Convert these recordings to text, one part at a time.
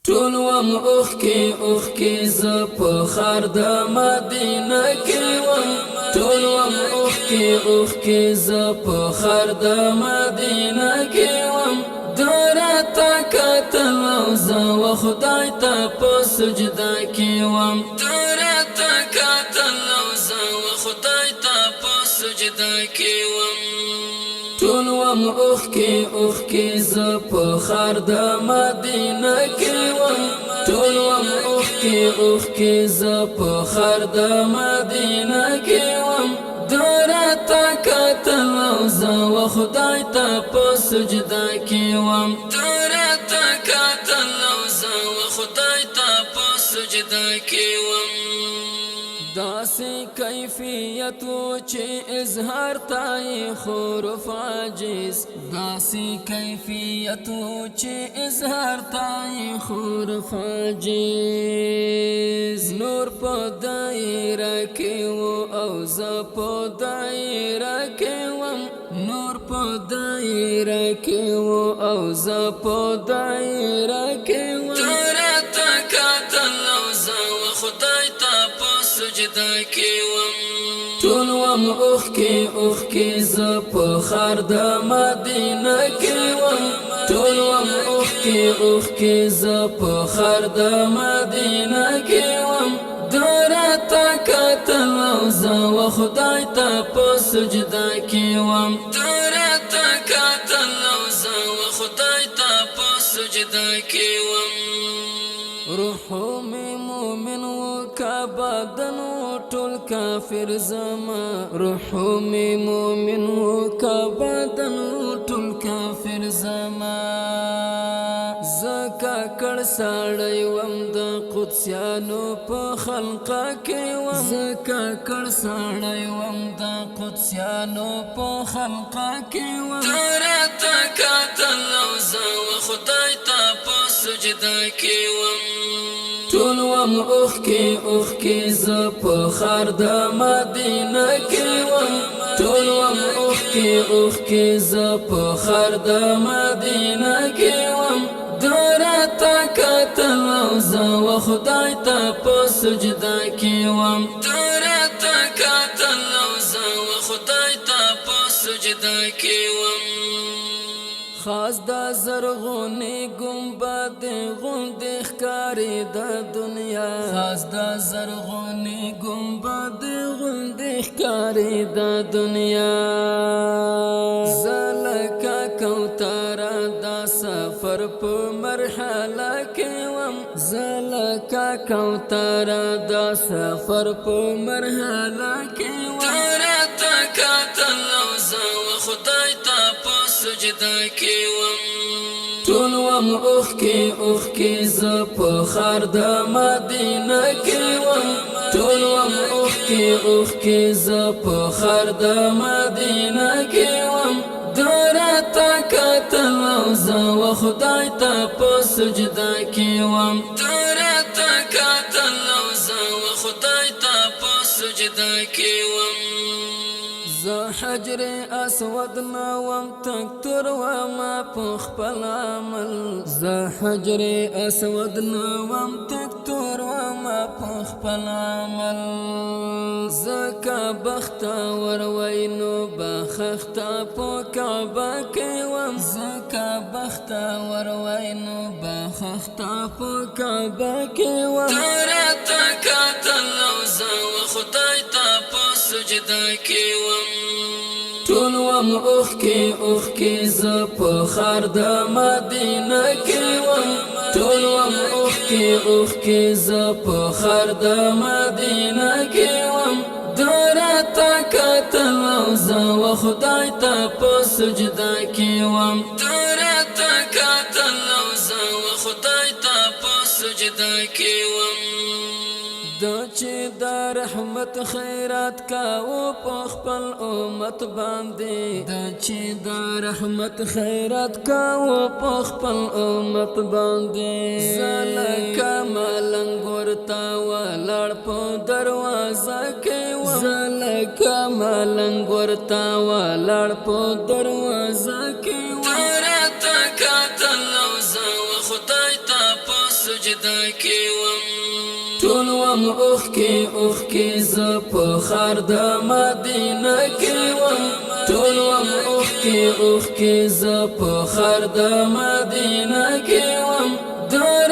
ټول وم اوخکی ز په خار د مدینه کې وم ټول وم اوخکی ز په خار د مدینه کې وم درته کتل او زه و خدای ته په سجده کې وم درته کتل او زه و خدای ته په سجده کې وم ټول وم اوخکی ز په خار د مدینه کې وم ټول وم اوخکی ز په خار د مدینه کې وم درته کتل او زه و خدای ته په سجده کې وم درته کتل او زه و خدای ته په سجده کې وم داسې کیفیت چې اظهار تای حروف عاجز داسې کیفیت چې اظهار تای حروف عاجز نور په دایره کې او زه په دایره کې وم نور په دایره کې او زه په دایره کې وم درته کتل او زه و خدای ته سجده کې وم ټول وم اوخکی ز په خار د مدینه کې وم ټول وم اوخکی ز په خار د مدینه کې وم درته کتل او زه و خدای ته په سجده کې وم درته کتل او زه و خدای ته په سجده کې وم روح مومن و کا بدن و ټول کافر زما روح مومن و کا بدن و ټول کافر زما زکا کړ ساړی وم د قدسیانو په خلقه کې وم زکا کړ ساړی وم د قدسیانو په خلقه کې وم درته کتل او زه و خدای ته په سجده کې وم ټول وم اوخکی ز په خار د مدینه کې وم ټول وم اوخکی ز په خار د مدینه کې وم درته کتل او زه و خدای ته په سجده کې وم درته کتل او زه و خدای ته په سجده کې وم خاص د زرغونی گنبد غوند ښکاري د دنیا خاص د زرغونی گنبد غوند ښکاري د دنیا زلکا کوتر د سفر په مرحله کې وم زلکا کوتر د سفر په مرحله کې وم درته کتل او زه و خدای ته په سجده کې وم ټول وم اوخکی ز په خار د مدینه کې وم ټول وم اوخکی ز په خار د مدینه کې وم درته کتل او زه و خدای ته په سجده کې وم درته کتل او زه و خدای ته په سجده کې وم زه حجر اسود نوم تک تر وما په خپل عمل زه حجر اسود نوم تک تر وما په خپل عمل زکا بختور وینو بخخته په کعبه کې وم زکا بختور وینو بخخته په کعبه کې وم درته کتل او زه و خدای ته په سجده کې وم ټول وم اوخکی ز په خار د مدینه کې وم ټول وم اوخکی ز په خار د مدینه کې وم درته کتل او زه و خدای ته په سجده کې وم درته کتل او زه و خدای ته په سجده کې وم د چې د رحمت خیرات کاو په خپل امت باندې د چې د رحمت خیرات کاو په خپل امت باندې زلکه ملنګ ورته ولاړ په دروازه کې وم زلکه ملنګ ورته ولاړ په دروازه کې وم درته کتل او زه و خدای ته په سجدا کې وم ټول وم اوښکې زه په ښار د مدینه کې وم ټول وم اوښکې زه په ښار د مدینه کې وم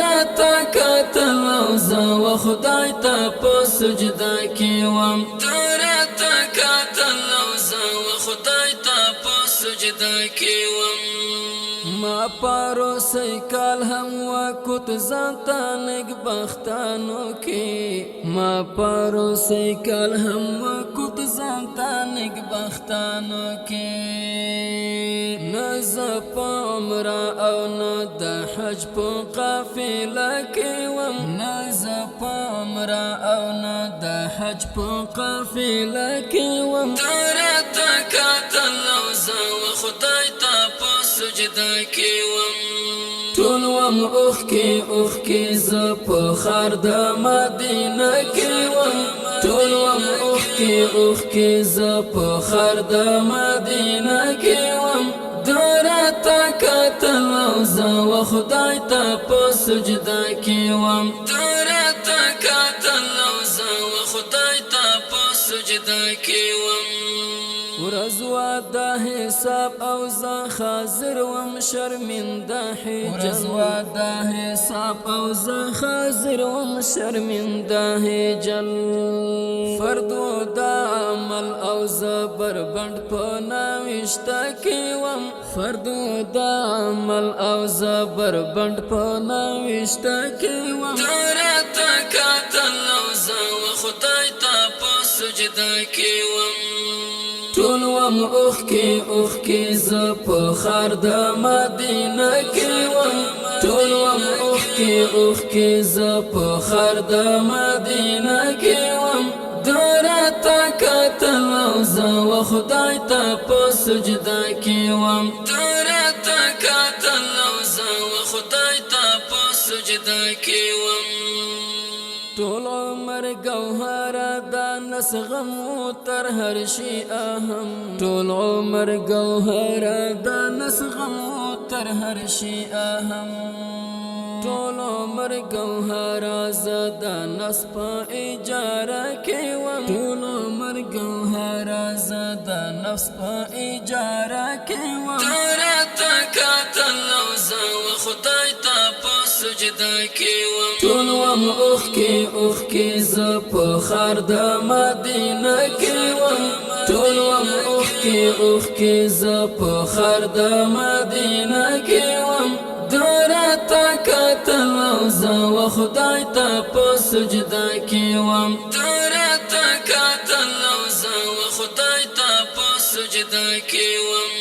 راته کتل او زه و خدای ته په سجده کې وم راته کتل او زه و خدای ته په سجده کې وم ما پاروسی کال هم وکوت ځانته نېکبختانو کې ما پاروسی کال هم وکوت ځانته نېکبختانو کې نه زه په عمره او نه د حج په قافله کې وم نه زه په عمره او نه د حج په قافله کې وم راته کتل او زه و خدای ته په سجده کې وم ټول وم اوښکې زه په ښار د مدینه کې وم ټول وم اوښکې زه په ښار د مدینه کې وم راته کتل او زه و خدای ته په سجده کې وم راته کتل او زه و خدای ته په سجده کې وم ورځ د حساب او زه حاضر وم شرمنده حجل د حساب او زه حاضر وم شرمنده حجل فردو د عمل او زه بربند په ناوشته کې وم فردو د عمل او زه بربند په ناوشته کې وم راته کتل او زه و خدای ته په سجده کې وم ټول وم اوښکې زه په ښار د مدینه کې وم ټول وم اوښکې زه په ښار د مدینه کې وم راته کتل او زه و خدای ته په سجده کې وم راته کتل او زه و خدای ته په سجده کې وم ټول عمر ګوهره د نسغم تر هر شي اهم ټول عمر ګوهره د نسغم تر هر شي اهم ټول عمر ګوهره زه د نس په اجاره کې وم ټول عمر ګوهره زه د نفس په اجاره کې وم راته کتل او زه و خدای ته په سجده کې وم ټول وم اوښکې زه په ښار د مدینه کې وم ټول وم اوښکې زه په ښار د مدینه کې وم راته کتل او زه و خدای ته په سجده کې وم راته کتل او زه و خدای ته په سجده کې وم